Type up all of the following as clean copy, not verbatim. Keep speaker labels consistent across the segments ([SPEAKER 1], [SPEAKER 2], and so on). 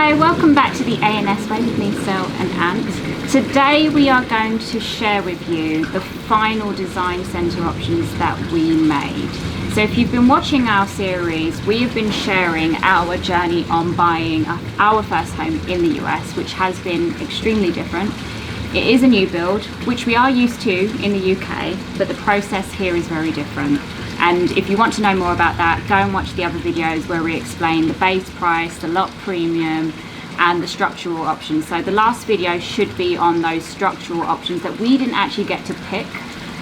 [SPEAKER 1] Hi, welcome back to the A&S Way with me, Sil and Ant. Today we are going to share with you the final design centre options that we made. So if you've been watching our series, we have been sharing our journey on buying our first home in the US, which has been extremely different. It is a new build, which we are used to in the UK, but the process here is very different. And if you want to know more about that, go and watch the other videos where we explain the base price, the lot premium, and the structural options. So the last video should be on those structural options that we didn't actually get to pick.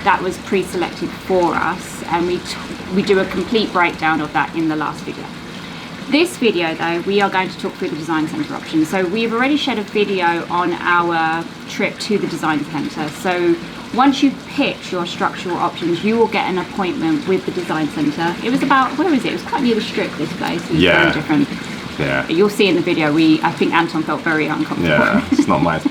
[SPEAKER 1] That was pre-selected for us, and we do a complete breakdown of that in the last video. This video though, we are going to talk through the design centre options. So we've already shared a video on our trip to the design centre. So once you've picked your structural options, you will get an appointment with the design centre. It was about, where is it? It was quite near the Strip, this place. It was very different.
[SPEAKER 2] Yeah.
[SPEAKER 1] You'll see in the video, I think Anton felt very uncomfortable.
[SPEAKER 2] Yeah, it's not my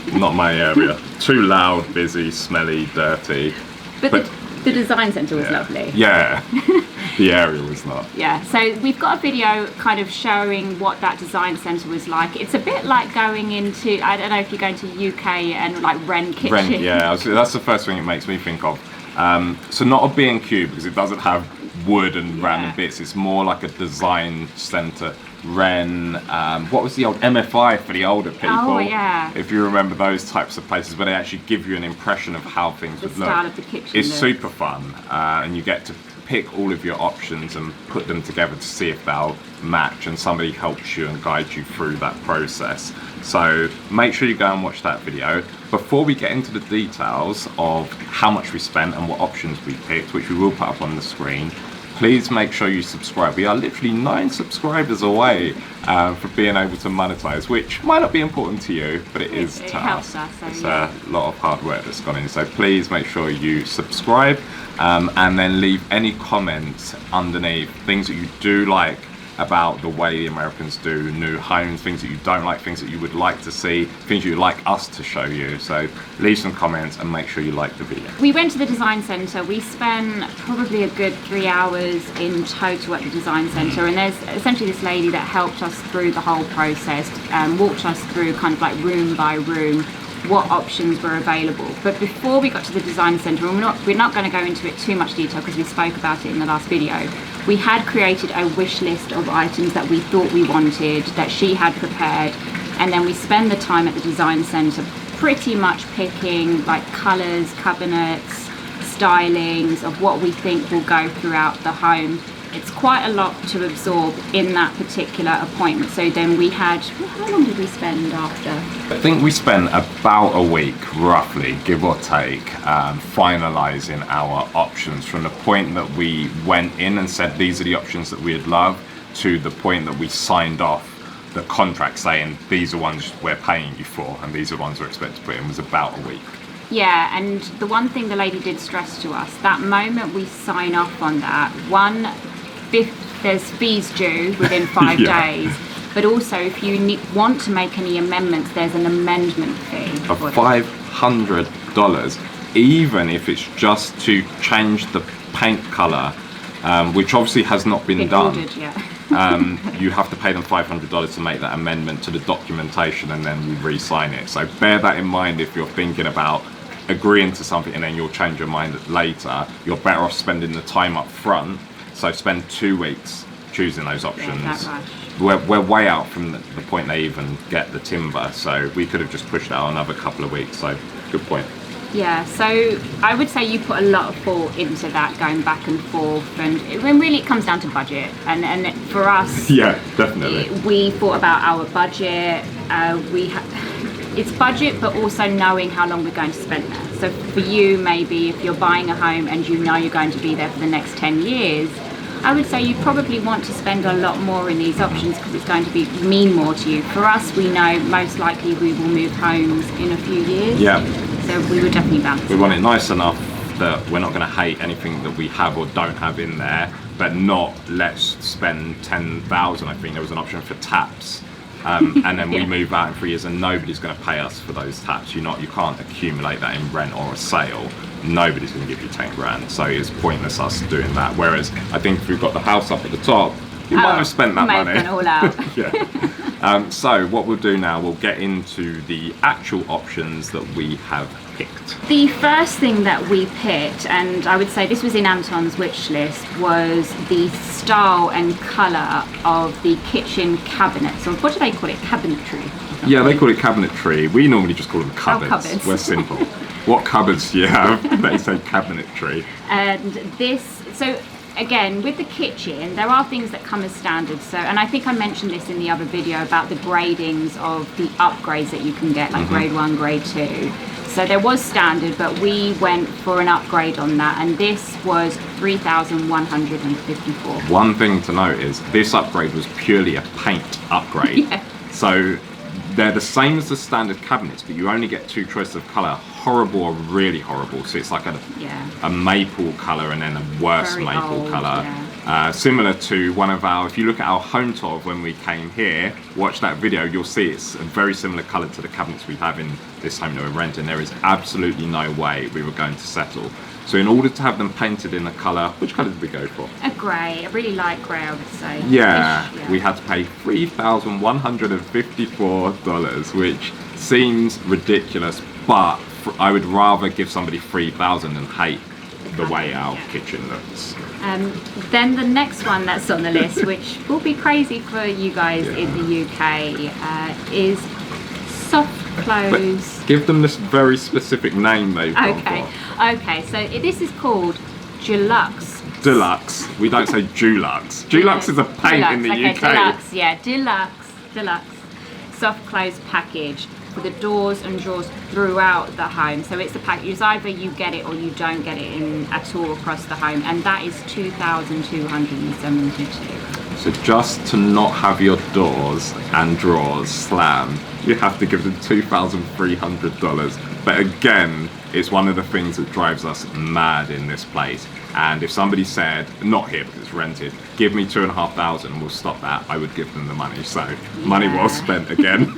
[SPEAKER 2] area. Too loud, busy, smelly, dirty.
[SPEAKER 1] But the design centre was lovely.
[SPEAKER 2] Yeah, the area was not.
[SPEAKER 1] Yeah, so we've got a video kind of showing what that design centre was like. It's a bit like going into, I don't know if you're going to UK and like Wren Kitchen.
[SPEAKER 2] Wren, yeah, that's the first thing it makes me think of. So not a B&Q, because it doesn't have wood and random bits. It's more like a design centre. Wren, what was the old MFI for the older people?
[SPEAKER 1] Oh yeah.
[SPEAKER 2] If you remember those types of places where they actually give you an impression of how things would look.
[SPEAKER 1] The style of the kitchen.
[SPEAKER 2] It's super fun, and you get to pick all of your options and put them together to see if they'll match, and somebody helps you and guides you through that process. So make sure you go and watch that video. Before we get into the details of how much we spent and what options we picked, which we will put up on the screen, please make sure you subscribe. We are literally 9 subscribers away from being able to monetize, which might not be important to you, but it is to us. It's a lot of hard work that's gone in. So please make sure you subscribe and then leave any comments underneath, things that you do like about the way the Americans do new homes, things that you don't like, things that you would like to see, things you'd like us to show you. So leave some comments and make sure you like the video.
[SPEAKER 1] We went to the design centre. We spent probably a good 3 hours in total at the design centre, and there's essentially this lady that helped us through the whole process, walked us through kind of like room by room what options were available. But before we got to the design centre, and we're not going to go into it too much detail because we spoke about it in the last video, we had created a wish list of items that we thought we wanted, that she had prepared, and then we spend the time at the design centre pretty much picking like colours, cabinets, stylings of what we think will go throughout the home. It's quite a lot to absorb in that particular appointment. So then we had, how long did we spend after?
[SPEAKER 2] I think we spent about a week, roughly, give or take, finalising our options from the point that we went in and said these are the options that we'd love to the point that we signed off the contract saying these are ones we're paying you for and these are ones we're expected to put in, was about a week.
[SPEAKER 1] Yeah, and the one thing the lady did stress to us, that moment we sign off on that, there's fees due within 5 days, but also if you want to make any amendments, there's an amendment fee
[SPEAKER 2] of $500, even if it's just to change the paint colour, which obviously has not been done.
[SPEAKER 1] Ordered, yeah.
[SPEAKER 2] You have to pay them $500 to make that amendment to the documentation, and then we re-sign it. So bear that in mind if you're thinking about agreeing to something and then you'll change your mind later. You're better off spending the time up front. So spend 2 weeks choosing those options.
[SPEAKER 1] Yeah,
[SPEAKER 2] we're way out from the point they even get the timber, so we could have just pushed out another couple of weeks. So good point.
[SPEAKER 1] Yeah, so I would say you put a lot of thought into that, going back and forth, and when really it comes down to budget, and for us,
[SPEAKER 2] yeah, definitely,
[SPEAKER 1] we thought about our budget. It's budget, but also knowing how long we're going to spend there. So for you, maybe if you're buying a home and you know you're going to be there for the next 10 years, I would say you probably want to spend a lot more in these options because it's going to mean more to you. For us, we know most likely we will move homes in a few years.
[SPEAKER 2] Yeah.
[SPEAKER 1] So we would definitely balance.
[SPEAKER 2] We want it nice enough that we're not going to hate anything that we have or don't have in there, but not let's spend 10,000. I think there was an option for taps. And then we move out in 3 years and nobody's going to pay us for those taps. You can't accumulate that in rent or a sale. Nobody's going to give you 10 grand. So it's pointless us doing that. Whereas I think if we've got the house up at the top, You might have spent that
[SPEAKER 1] May
[SPEAKER 2] money.
[SPEAKER 1] have gone all out.
[SPEAKER 2] Yeah. So what we'll do now, we'll get into the actual options that we have picked.
[SPEAKER 1] The first thing that we picked, and I would say this was in Anton's wish list, was the style and colour of the kitchen cabinets, or what do they call it? Cabinetry.
[SPEAKER 2] Yeah, they call it cabinetry. We normally just call them cupboards.
[SPEAKER 1] Cupboards.
[SPEAKER 2] We're simple. What cupboards do you have? They say cabinetry.
[SPEAKER 1] And this, so again, with the kitchen, there are things that come as standard. So, and I think I mentioned this in the other video about the gradings of the upgrades that you can get, like grade 1, grade 2. So there was standard, but we went for an upgrade on that, and this was $3,154.
[SPEAKER 2] One thing to note is this upgrade was purely a paint upgrade.
[SPEAKER 1] Yeah.
[SPEAKER 2] So they're the same as the standard cabinets, but you only get 2 choices of colour, horrible or really horrible. So it's like a maple colour and then a worse
[SPEAKER 1] Very
[SPEAKER 2] maple
[SPEAKER 1] old,
[SPEAKER 2] colour.
[SPEAKER 1] yeah.
[SPEAKER 2] Similar to one of our, if you look at our home tour of when we came here, watch that video, you'll see it's a very similar colour to the cabinets we have in this home that we're renting. There is absolutely no way we were going to settle. So in order to have them painted in a colour, which colour did we go for?
[SPEAKER 1] A grey, a really light grey, I would say.
[SPEAKER 2] Yeah,
[SPEAKER 1] Ish,
[SPEAKER 2] we had to pay $3,154, which seems ridiculous, but I would rather give somebody $3,000 than hate the way our kitchen looks.
[SPEAKER 1] Then the next one that's on the list, which will be crazy for you guys in the UK, is soft close.
[SPEAKER 2] But give them this very specific name they've gone for.
[SPEAKER 1] Okay, so this is called Deluxe.
[SPEAKER 2] Deluxe. We don't say Dulux. Dulux is a paint in the UK.
[SPEAKER 1] Deluxe, yeah, Deluxe. Soft close package for the doors and drawers throughout the home. So it's a package. It's either you get it or you don't get it in at all across the home, and that is $2,272.
[SPEAKER 2] So just to not have your doors and drawers slammed, you have to give them $2,300. But again, it's one of the things that drives us mad in this place. And if somebody said, not here because it's rented, give me $2,500 and we'll stop that, I would give them the money. So money well spent again.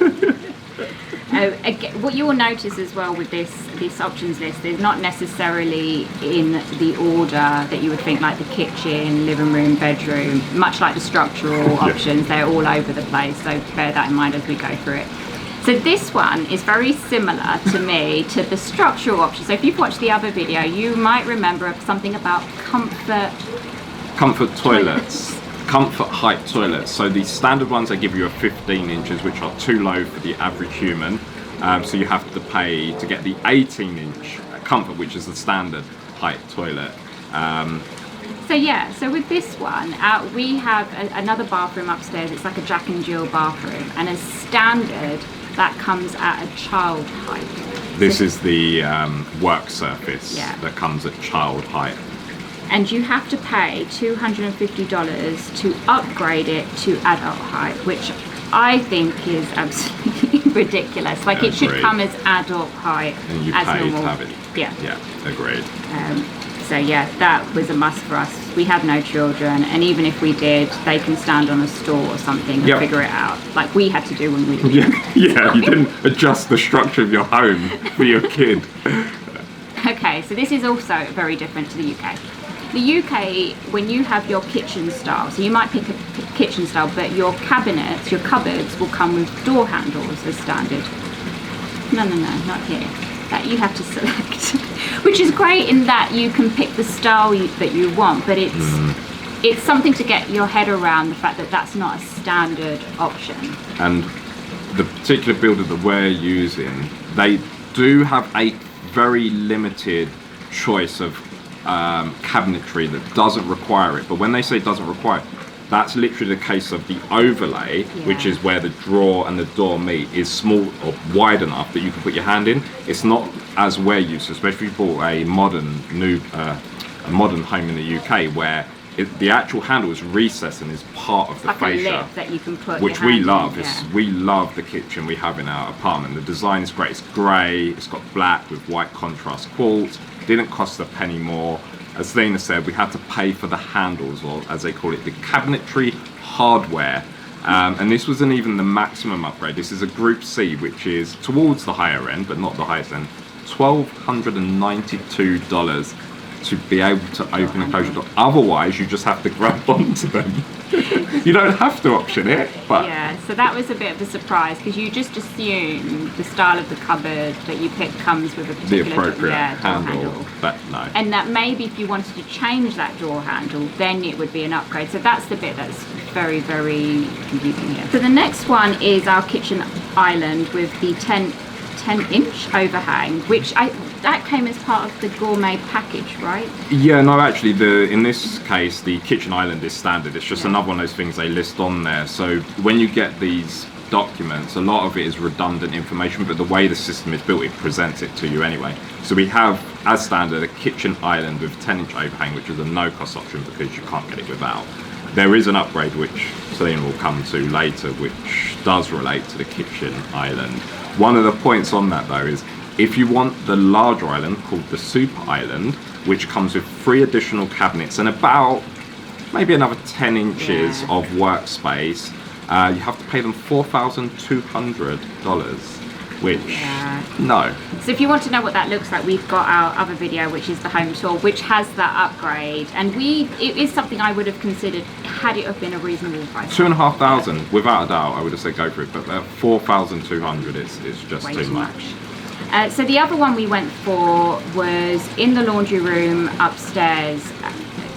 [SPEAKER 1] Again, what you will notice as well with this options list is not necessarily in the order that you would think, like the kitchen, living room, bedroom, much like the structural options. They're all over the place, so bear that in mind as we go through it. So this one is very similar to me to the structural options. So if you've watched the other video, you might remember something about comfort
[SPEAKER 2] toilets. Comfort height toilets. So the standard ones, they give you a 15 inches, which are too low for the average human. So you have to pay to get the 18-inch comfort, which is the standard height toilet.
[SPEAKER 1] So with this one, we have another bathroom upstairs. It's like a Jack and Jill bathroom, and as standard, that comes at a child height.
[SPEAKER 2] This is the work surface that comes at child height.
[SPEAKER 1] And you have to pay $250 to upgrade it to adult height, which I think is absolutely ridiculous. Like it should come as adult height
[SPEAKER 2] and you
[SPEAKER 1] as
[SPEAKER 2] pay
[SPEAKER 1] normal.
[SPEAKER 2] To have it.
[SPEAKER 1] Yeah,
[SPEAKER 2] agreed.
[SPEAKER 1] So yeah, that was a must for us. We have no children, and even if we did, they can stand on a stool or something and figure it out, like we had to do when we were
[SPEAKER 2] you didn't adjust the structure of your home for your kid.
[SPEAKER 1] Okay, so this is also very different to the UK. The UK, when you have your kitchen style, so you might pick a kitchen style, but your cabinets, your cupboards will come with door handles as standard. No, not here. That you have to select, which is great in that you can pick the style that you want, but it's something to get your head around the fact that that's not a standard option.
[SPEAKER 2] And the particular builder that we're using, they do have a very limited choice of cabinetry that doesn't require it. But when they say doesn't require it, that's literally the case of the overlay, which is where the drawer and the door meet, is small or wide enough that you can put your hand in. It's not as we're used to, especially if you bought a modern home in the UK where the actual handle is recessed and is part of the fascia,
[SPEAKER 1] a lip that you can put,
[SPEAKER 2] which
[SPEAKER 1] your hand
[SPEAKER 2] we love.
[SPEAKER 1] in,
[SPEAKER 2] We love the kitchen we have in our apartment. The design is great. It's grey. It's got black with white contrast quartz. Didn't cost a penny more. As Lena said, we had to pay for the handles, or as they call it, the cabinetry hardware. And this wasn't even the maximum upgrade. This is a Group C, which is towards the higher end, but not the highest end. $1,292 to be able to open and close your door. Otherwise, you just have to grab onto them. You don't have to option it, but
[SPEAKER 1] yeah, so that was a bit of a surprise because you just assume the style of the cupboard that you pick comes with a particular
[SPEAKER 2] the appropriate
[SPEAKER 1] door
[SPEAKER 2] handle. But no.
[SPEAKER 1] And that maybe if you wanted to change that door handle, then it would be an upgrade. So that's the bit that's very, very confusing here. So the next one is our kitchen island with the 10-inch overhang, which that came as part of the gourmet package, right?
[SPEAKER 2] Yeah, no, actually, in this case, the kitchen island is standard. It's just another one of those things they list on there. So when you get these documents, a lot of it is redundant information, but the way the system is built, it presents it to you anyway. So we have, as standard, a kitchen island with 10-inch overhang, which is a no-cost option because you can't get it without. There is an upgrade, which Celine will come to later, which does relate to the kitchen island. One of the points on that, though, is if you want the larger island called the Super Island, which comes with 3 additional cabinets and about maybe another 10 inches of workspace, you have to pay them $4,200, which, no.
[SPEAKER 1] So if you want to know what that looks like, we've got our other video, which is the home tour, which has that upgrade. And it is something I would have considered had it have been a reasonable price.
[SPEAKER 2] $2,500, without a doubt, I would have said go for it, but $4,200 is just
[SPEAKER 1] way
[SPEAKER 2] too much.
[SPEAKER 1] So the other one we went for was in the laundry room upstairs.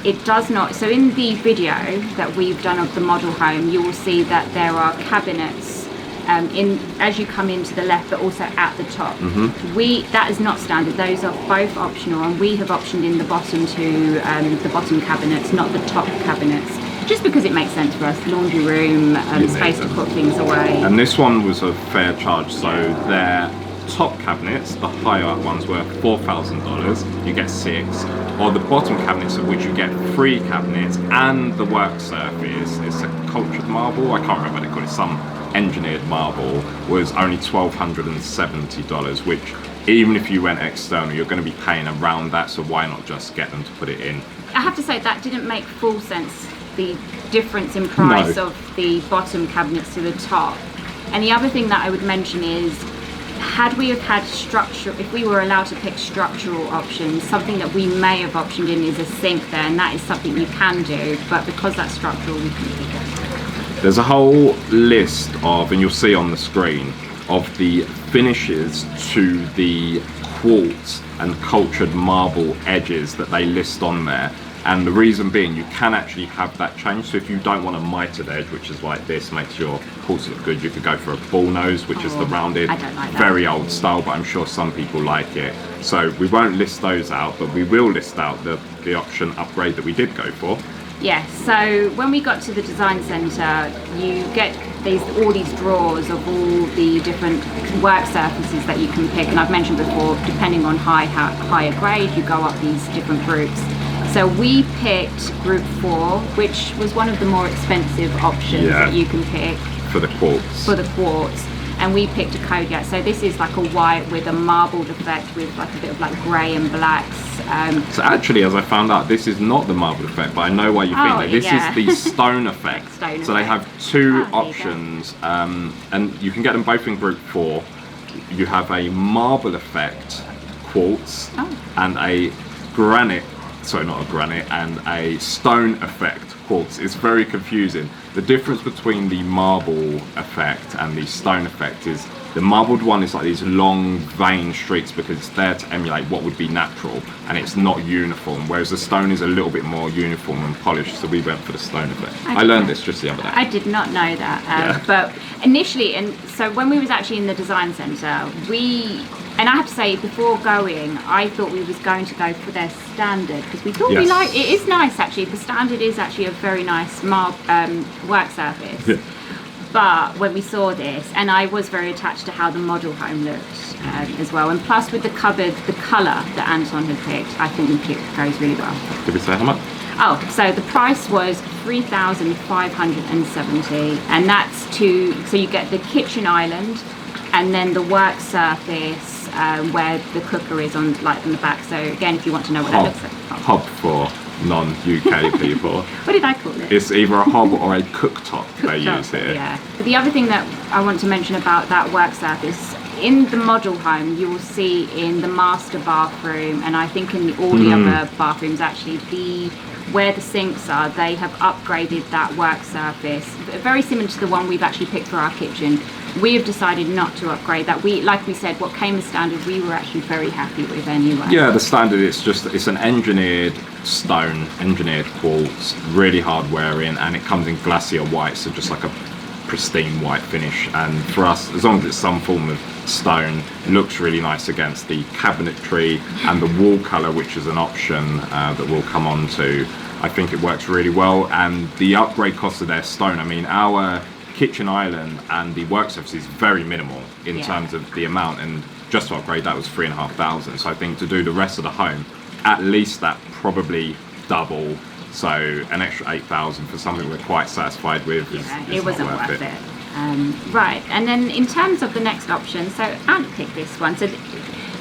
[SPEAKER 1] It does not, so in the video that we've done of the model home, you will see that there are cabinets as you come into the left, but also at the top. That is not standard, those are both optional, and we have optioned in the bottom to the bottom cabinets, not the top cabinets, just because it makes sense for us, laundry room, space to put things away.
[SPEAKER 2] And this one was a fair charge, so their top cabinets, the higher up ones, were $4,000, you get 6, or the bottom cabinets, of which you get 3 cabinets, and the work surface, it's a cultured marble, I can't remember what they call it, some engineered marble, was only $1,270, which even if you went external, you're going to be paying around that, so why not just get them to put it in?
[SPEAKER 1] I have to say that didn't make full sense, the difference in price of the bottom cabinets to the top. And the other thing that I would mention is, had we have had if we were allowed to pick structural options, something that we may have optioned in is a sink there, and that is something you can do, but because that's structural, we couldn't pick it.
[SPEAKER 2] There's a whole list of, and you'll see on the screen, of the finishes to the quartz and cultured marble edges that they list on there. And the reason being, you can actually have that change. So if you don't want a mitered edge, which is like this, makes your quartz look good, you could go for a bull nose, which is the rounded,
[SPEAKER 1] I don't like that.
[SPEAKER 2] very old style, but I'm sure some people like it. So we won't list those out, but we will list out the option upgrade that we did go for.
[SPEAKER 1] Yes, so when we got to the design centre, you get all these drawers of all the different work surfaces that you can pick, and I've mentioned before, depending on higher grade, you go up these different groups. So we picked group 4, which was one of the more expensive options that you can pick.
[SPEAKER 2] For the quartz.
[SPEAKER 1] For the quartz. And we picked a Kodiak. So this is like a white with a marbled effect with like a bit of like grey and blacks.
[SPEAKER 2] So actually, as I found out, this is not the marbled effect, but I know why you think that. This is the stone effect. So they have 2 options, and you can get them both in group 4. You have a marble effect quartz and a granite, sorry, not a granite, and a stone effect quartz. It's very confusing. The difference between the marble effect and the stone effect is the marbled one is like these long vein streaks because it's there to emulate what would be natural, and it's not uniform, whereas the stone is a little bit more uniform and polished, so we went for the stone effect. I learned this just the other day.
[SPEAKER 1] I did not know that, but initially, and so when we was actually in the design centre, and I have to say, before going, I thought we was going to go for their standard, because we thought it is nice actually. The standard is actually a very nice work surface. Yeah. But when we saw this, and I was very attached to how the model home looked as well, and plus with the cupboard, the colour that Anton had picked, I think it goes really well.
[SPEAKER 2] Did we say how much?
[SPEAKER 1] Oh, so the price was $3,570, and that's so you get the kitchen island, and then the work surface where the cooker is on the back. So again, if you want to know what that looks like.
[SPEAKER 2] Hob for non-UK people.
[SPEAKER 1] What did I call it?
[SPEAKER 2] It's either a hob or a cooktop they use here.
[SPEAKER 1] Yeah. The other thing that I want to mention about that work surface, in the model home, you will see in the master bathroom, and I think in all the other bathrooms actually, the where the sinks are, they have upgraded that work surface, very similar to the one we've actually picked for our kitchen. We have decided not to upgrade that. Like we said, what came as standard, we were actually very happy with anyway.
[SPEAKER 2] Yeah, the standard, it's an engineered stone, engineered quartz, really hard wearing, and it comes in glacier white, so just like a pristine white finish. And for us, as long as it's some form of stone, it looks really nice against the cabinetry and the wall color, which is an option that we'll come on to. I think it works really well, and the upgrade cost of their stone, I mean, our kitchen island and the work surface is very minimal in terms of the amount, and just to upgrade that was $3,500. So I think to do the rest of the home, at least that probably double, so an extra $8,000 for something we're quite satisfied with.
[SPEAKER 1] It wasn't worth it. Right, and then in terms of the next option, so Ant picked this one. So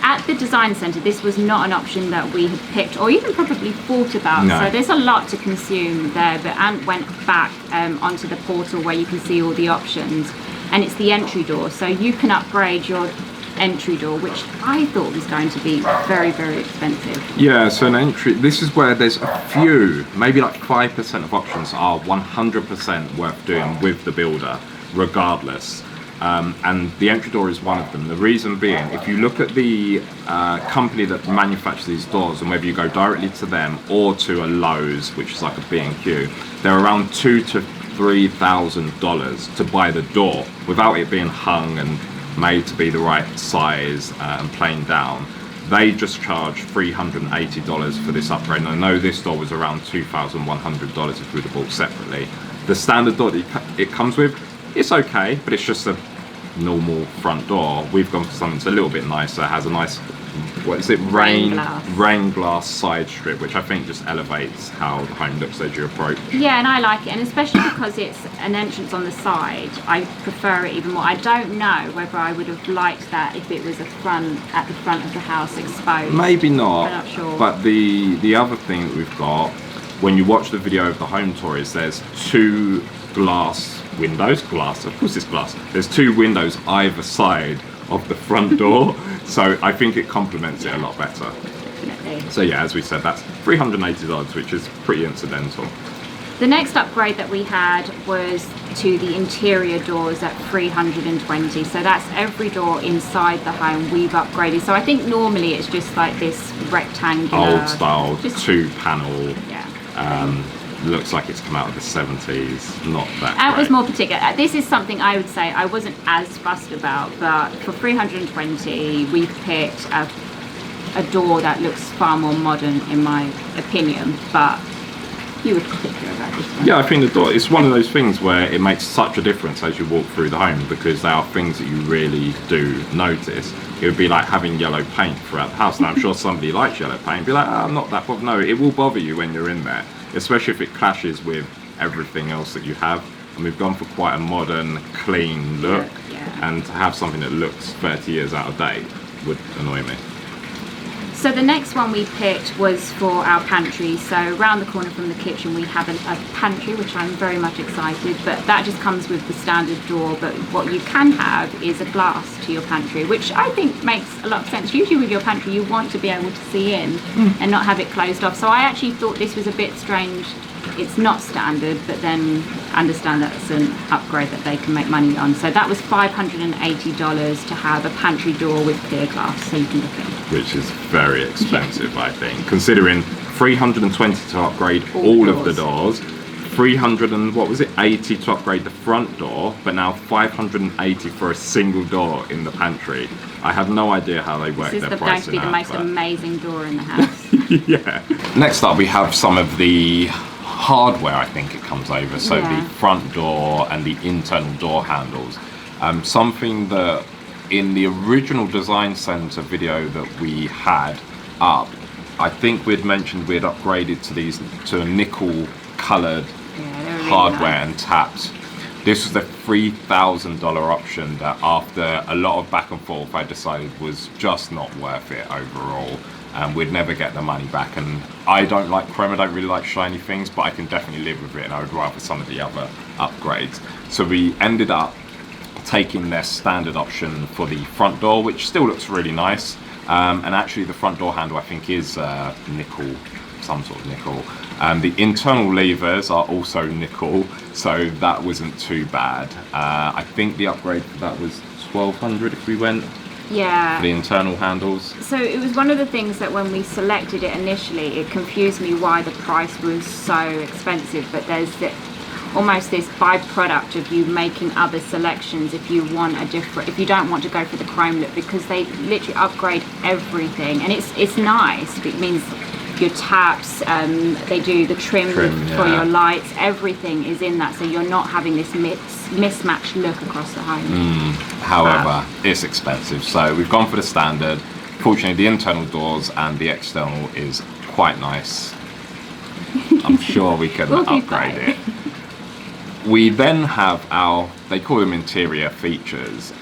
[SPEAKER 1] at the design centre, this was not an option that we had picked or even probably thought about.
[SPEAKER 2] No.
[SPEAKER 1] So there's a lot to consume there, but Ant went back onto the portal where you can see all the options, and it's the entry door. So you can upgrade your entry door, which I thought was going to be very, very expensive.
[SPEAKER 2] Yeah, so an entry, this is where there's a few, maybe like 5% of options are 100% worth doing with the builder, regardless. And the entry door is one of them. The reason being, if you look at the company that manufactures these doors, and whether you go directly to them or to a Lowe's, which is like a B&Q, they're around $2,000 to $3,000 to buy the door without it being hung and made to be the right size and planed down. They just charge $380 for this upgrade. And I know this door was around $2,100 if we'd have bought separately. The standard door that it comes with, it's okay, but it's just a normal front door. We've gone for something that's a little bit nicer. It has a nice, what is it, rain glass side strip, which I think just elevates how the home looks as you approach.
[SPEAKER 1] Yeah, and I like it, and especially because it's an entrance on the side, I prefer it even more. I don't know whether I would have liked that if it was at the front of the house exposed.
[SPEAKER 2] Maybe not.
[SPEAKER 1] I'm not sure.
[SPEAKER 2] But the other thing that we've got, when you watch the video of the home tour, is there's two glass windows, of course it's glass. There's two windows either side of the front door, so I think it complements it a lot better.
[SPEAKER 1] Definitely.
[SPEAKER 2] So yeah, as we said, that's $380, which is pretty incidental.
[SPEAKER 1] The next upgrade that we had was to the interior doors at $320. So that's every door inside the home we've upgraded. So I think normally it's just like this rectangular,
[SPEAKER 2] old style, two panel.
[SPEAKER 1] Yeah.
[SPEAKER 2] Looks like it's come out of the 70s, not that
[SPEAKER 1] And it was
[SPEAKER 2] great.
[SPEAKER 1] more particular. This is something I would say I wasn't as fussed about, but for $320, we've picked a door that looks far more modern in my opinion, but you were particular about this one.
[SPEAKER 2] Yeah, I think the door, it's one of those things where it makes such a difference as you walk through the home, because there are things that you really do notice. It would be like having yellow paint throughout the house. Now, I'm sure somebody likes yellow paint, be like, oh, I'm not that bothered. No, it will bother you when you're in there, especially if it clashes with everything else that you have. And we've gone for quite a modern, clean look, and to have something that looks 30 years out of date would annoy me.
[SPEAKER 1] So the next one we picked was for our pantry. So around the corner from the kitchen we have a pantry, which I'm very much excited, but that just comes with the standard door. But what you can have is a glass to your pantry, which I think makes a lot of sense. Usually with your pantry you want to be able to see in and not have it closed off. So I actually thought this was a bit strange. It's not standard, but then understand that it's an upgrade that they can make money on. So that was $580 to have a pantry door with clear glass so you can look in.
[SPEAKER 2] Which is very expensive, I think, considering $320 to upgrade all of the doors, $80 to upgrade the front door, but now $580 for a single door in the pantry. I have no idea how they work their pricing out.
[SPEAKER 1] This is going to be the most amazing door in the house.
[SPEAKER 2] Yeah. Next up, we have some of the hardware, I think it comes over. So the front door and the internal door handles. Something that in the original design center video that we had up, I think we'd mentioned we'd upgraded to a nickel colored hardware and taps. This was the $3,000 option that after a lot of back and forth I decided was just not worth it overall, and we'd never get the money back. And I don't like chrome, I don't really like shiny things, but I can definitely live with it, and I would rather some of the other upgrades. So we ended up taking their standard option for the front door, which still looks really nice, and actually the front door handle I think is nickel, some sort of nickel, The internal levers are also nickel, so that wasn't too bad. I think the upgrade for that was 1,200 if we went
[SPEAKER 1] Yeah.
[SPEAKER 2] for the internal handles.
[SPEAKER 1] So it was one of the things that when we selected it initially, it confused me why the price was so expensive, but there's almost this byproduct of you making other selections if you want if you don't want to go for the chrome look, because they literally upgrade everything, and it's nice. It means your taps, they do the trim for your lights, everything is in that, so you're not having this mismatched look across the home.
[SPEAKER 2] However, it's expensive, so we've gone for the standard. Fortunately, the internal doors and the external is quite nice. I'm sure we can upgrade it. We then have they call them interior features.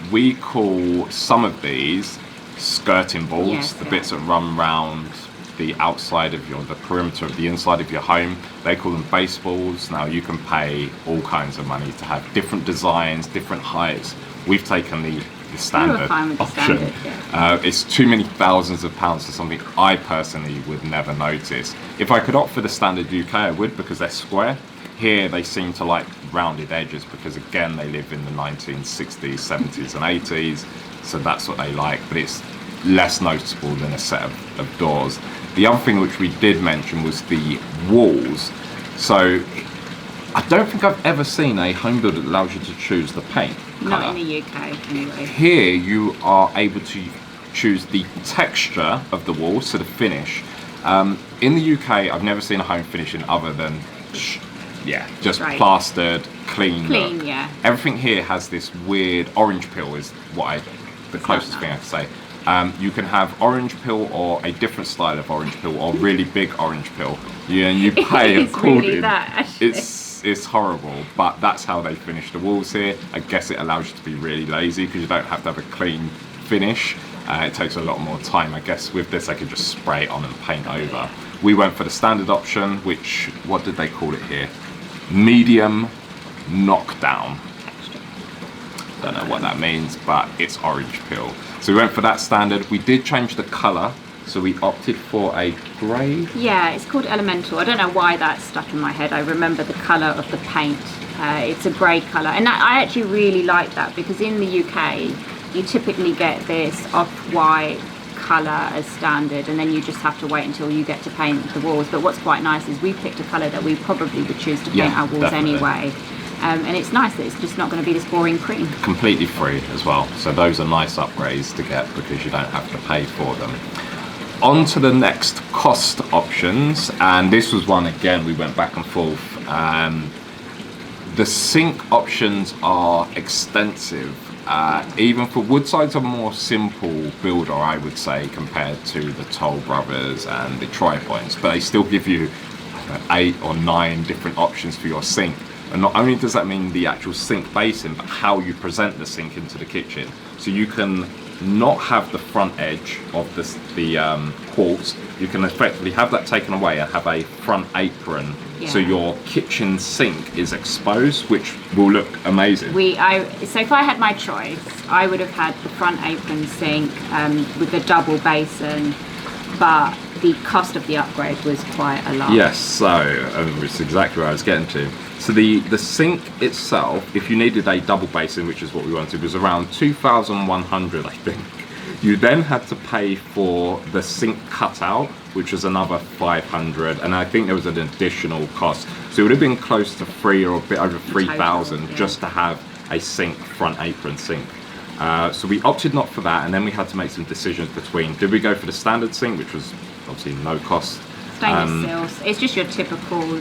[SPEAKER 2] We call some of these skirting boards, the bits that run round the outside of the perimeter of the inside of your home. They call them base boards. Now you can pay all kinds of money to have different designs, different heights. We've taken the standard option. It's too many thousands of pounds for something I personally would never notice. If I could opt for the standard UK, I would, because they're square. Here they seem to like rounded edges because, again, they live in the 1960s, 70s and 80s, so that's what they like, but it's less noticeable than a set of doors. The other thing which we did mention was the walls. So I don't think I've ever seen a home builder that allows you to choose the paint colour.
[SPEAKER 1] Not in the UK anyway.
[SPEAKER 2] Here you are able to choose the texture of the walls, so the finish. In the UK, I've never seen a home finishing other than just plastered, clean look.
[SPEAKER 1] Yeah.
[SPEAKER 2] Everything here has this weird orange peel is the closest thing I can say. You can have orange peel or a different style of orange peel or really big orange peel. And you pay according.
[SPEAKER 1] Really that, actually.
[SPEAKER 2] It's horrible, but that's how they finish the walls here. I guess it allows you to be really lazy because you don't have to have a clean finish. It takes a lot more time. I guess with this I could just spray it on and paint over. We went for the standard option, which, what did they call it here? Medium knockdown. Don't know what that means, but it's orange peel. So we went for that standard. We did change the colour, so we opted for a grey.
[SPEAKER 1] Yeah, it's called Elemental. I don't know why that's stuck in my head. I remember the colour of the paint. It's a grey colour, and I actually really like that, because in the UK you typically get this off-white colour as standard, and then you just have to wait until you get to paint the walls. But what's quite nice is we've picked a colour that we probably would choose to paint our walls anyway. And it's nice that it's just not going to be this boring cream.
[SPEAKER 2] Completely free as well. So those are nice upgrades to get because you don't have to pay for them. On to the next cost options, and this was one, again, we went back and forth. The sink options are extensive. Even for Woodside's a more simple builder, I would say, compared to the Toll Brothers and the Tri-Points, but they still give you 8 or 9 different options for your sink. And not only does that mean the actual sink basin, but how you present the sink into the kitchen. So you can not have the front edge of the quartz. You can effectively have that taken away and have a front apron. So your kitchen sink is exposed, which will look amazing.
[SPEAKER 1] So if I had my choice, I would have had the front apron sink with the double basin, but the cost of the upgrade was quite a lot.
[SPEAKER 2] Yes, so it's exactly where I was getting to. So the sink itself, if you needed a double basin, which is what we wanted, was around 2,100, I think. You then had to pay for the sink cutout, which was another 500, and I think there was an additional cost. So it would have been close to 3 or a bit over 3,000 just to have a sink, front apron sink. So we opted not for that, and then we had to make some decisions between, did we go for the standard sink, which was obviously no cost.
[SPEAKER 1] Stainless steel. It's just your typical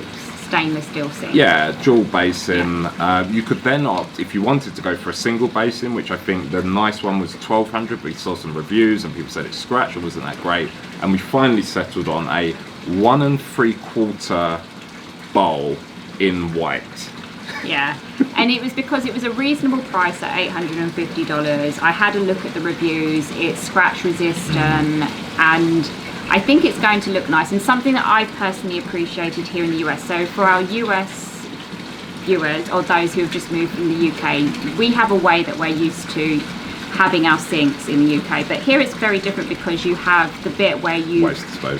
[SPEAKER 1] stainless steel sink.
[SPEAKER 2] Yeah, dual basin. You could then opt, if you wanted to go for a single basin, which I think the nice one was 1,200, but we saw some reviews and people said it scratched or wasn't that great. And we finally settled on a 1 3/4 bowl in white.
[SPEAKER 1] Yeah, and it was because it was a reasonable price at $850. I had a look at the reviews. It's scratch resistant, and I think it's going to look nice, and something that I personally appreciated here in the US. So for our US viewers, or those who have just moved from the UK, we have a way that we're used to having our sinks in the UK. But here it's very different because you have the bit where you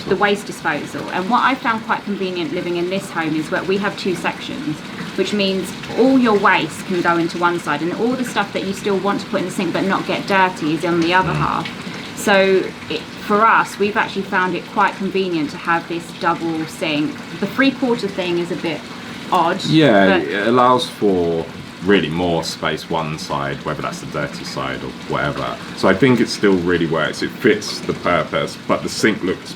[SPEAKER 1] the waste disposal. And what I found quite convenient living in this home is that we have 2 sections, which means all your waste can go into one side, and all the stuff that you still want to put in the sink but not get dirty is on the other half. So for us, we've actually found it quite convenient to have this double sink. The 3/4 thing is a bit odd.
[SPEAKER 2] Yeah, it allows for really more space one side, whether that's the dirty side or whatever. So I think it still really works. It fits the purpose, but the sink looks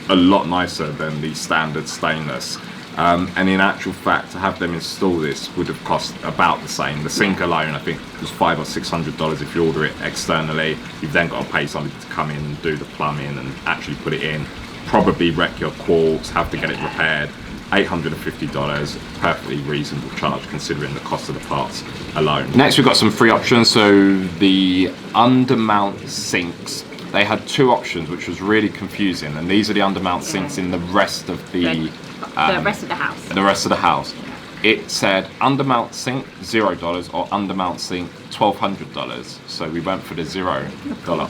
[SPEAKER 2] a lot nicer than the standard stainless. And in actual fact, to have them install this would have cost about the same. The sink alone, I think, was $500 or $600 if you order it externally. You've then got to pay somebody to come in and do the plumbing and actually put it in. Probably wreck your quartz, have to get it repaired. $850, perfectly reasonable charge considering the cost of the parts alone. Next, we've got some free options. So the undermount sinks, they had 2 options, which was really confusing. And these are the undermount sinks in the rest of the
[SPEAKER 1] rest of the house.
[SPEAKER 2] The rest of the house. It said undermount sink $0 or undermount sink $1,200. So we went for the $0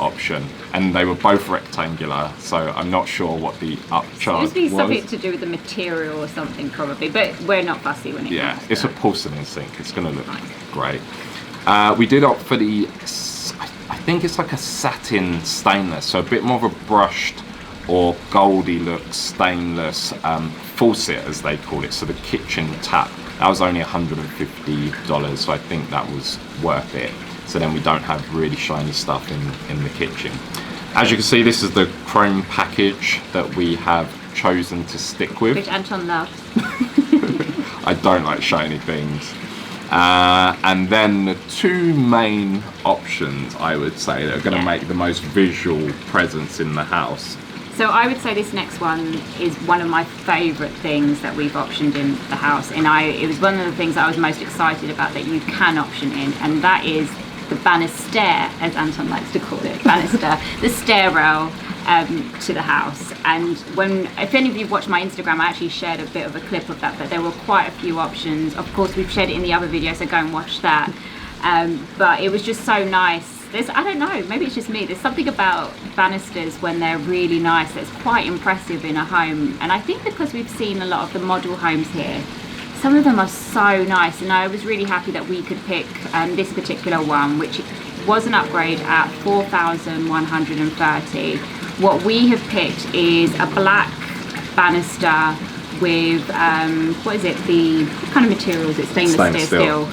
[SPEAKER 2] option, and they were both rectangular. So I'm not sure what the upcharge was.
[SPEAKER 1] It must be something to do with the material or something probably, but we're not fussy when it comes to
[SPEAKER 2] it's a porcelain sink. It's going to look great. We did opt for the, I think it's like a satin stainless, so a bit more of a brushed or goldy look stainless faucet, as they call it. So the kitchen tap, that was only $150, so I think that was worth it. So then we don't have really shiny stuff in the kitchen. As you can see, this is the chrome package that we have chosen to stick with.
[SPEAKER 1] Which Anton loves.
[SPEAKER 2] I don't like shiny things. And then the 2 main options, I would say, that are going to make the most visual presence in the house.
[SPEAKER 1] So I would say this next one is one of my favourite things that we've optioned in the house, and it was one of the things that I was most excited about that you can option in, and that is the banister, as Anton likes to call it, banister, the stair rail to the house. And if any of you watched my Instagram, I actually shared a bit of a clip of that, but there were quite a few options. Of course, we've shared it in the other video, so go and watch that. But it was just so nice. I don't know, maybe it's just me, there's something about banisters when they're really nice that's quite impressive in a home. And I think because we've seen a lot of the model homes here, some of them are so nice, and I was really happy that we could pick this particular one, which was an upgrade at $4,130. What we have picked is a black banister with what is it, the kind of materials, it's stainless steel,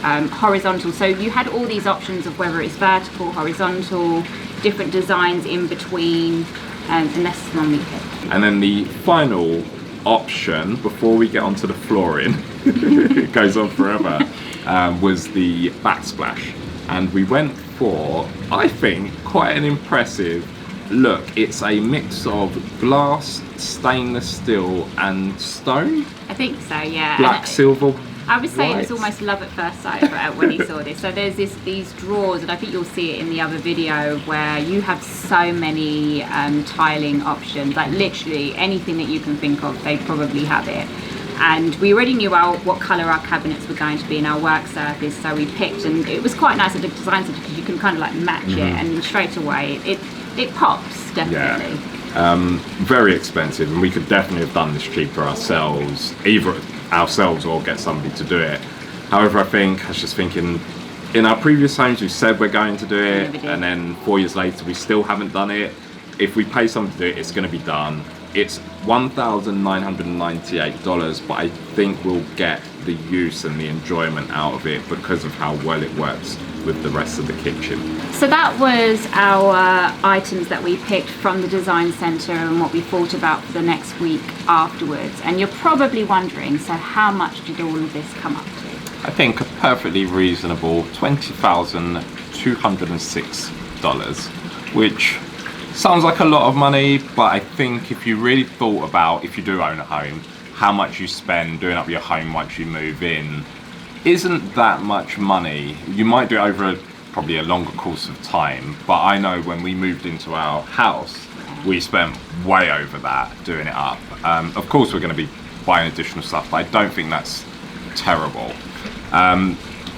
[SPEAKER 1] horizontal. So you had all these options of whether it's vertical, horizontal, different designs in between, and that's the one we picked.
[SPEAKER 2] And then the final option, before we get onto the flooring, it goes on forever, was the backsplash. And we went for, I think, quite an impressive look. It's a mix of glass, stainless steel and stone.
[SPEAKER 1] I think so, yeah.
[SPEAKER 2] Black, silver,
[SPEAKER 1] I would say
[SPEAKER 2] white.
[SPEAKER 1] it was almost love at first sight when he saw this. So there's these drawers, and I think you'll see it in the other video, where you have so many tiling options, like literally anything that you can think of, they probably have it. And we already knew what colour our cabinets were going to be in our work surface, so we picked, and it was quite nice at the design centre because you can kind of like match it, and straight away it pops, definitely.
[SPEAKER 2] Yeah. Very expensive, and we could definitely have done this cheaper ourselves, either ourselves or get somebody to do it. However, I was just thinking, in our previous homes we said we're going to do it, and then 4 years later we still haven't done it. If we pay someone to do it, it's going to be done. It's $1,998, but I think we'll get the use and the enjoyment out of it because of how well it works with the rest of the kitchen.
[SPEAKER 1] So that was our items that we picked from the design centre and what we thought about for the next week afterwards. And you're probably wondering, so how much did all of this come up to?
[SPEAKER 2] I think a perfectly reasonable $20,206, which sounds like a lot of money, but I think if you really thought about, if you do own a home, how much you spend doing up your home once you move in isn't that much money. You might do it over probably a longer course of time, but I know when we moved into our house, we spent way over that doing it up. Of course we're going to be buying additional stuff, but I don't think that's terrible.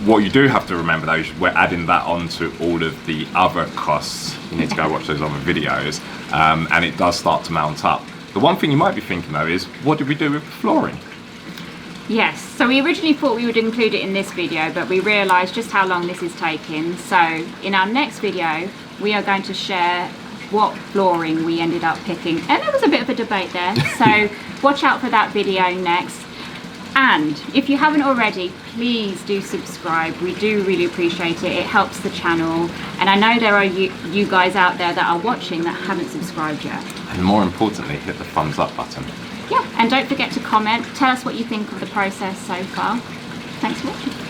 [SPEAKER 2] What you do have to remember though is we're adding that onto all of the other costs. You need to go watch those other videos, and it does start to mount up. The one thing you might be thinking though is, what did we do with the flooring?
[SPEAKER 1] Yes, so we originally thought we would include it in this video, but we realised just how long this is taking. So in our next video, we are going to share what flooring we ended up picking. And there was a bit of a debate there, so watch out for that video next. And if you haven't already, please do subscribe. We do really appreciate it. It helps the channel. And I know there are you guys out there that are watching that haven't subscribed yet.
[SPEAKER 2] And more importantly, hit the thumbs up button.
[SPEAKER 1] Yeah, and don't forget to comment. Tell us what you think of the process so far. Thanks for watching.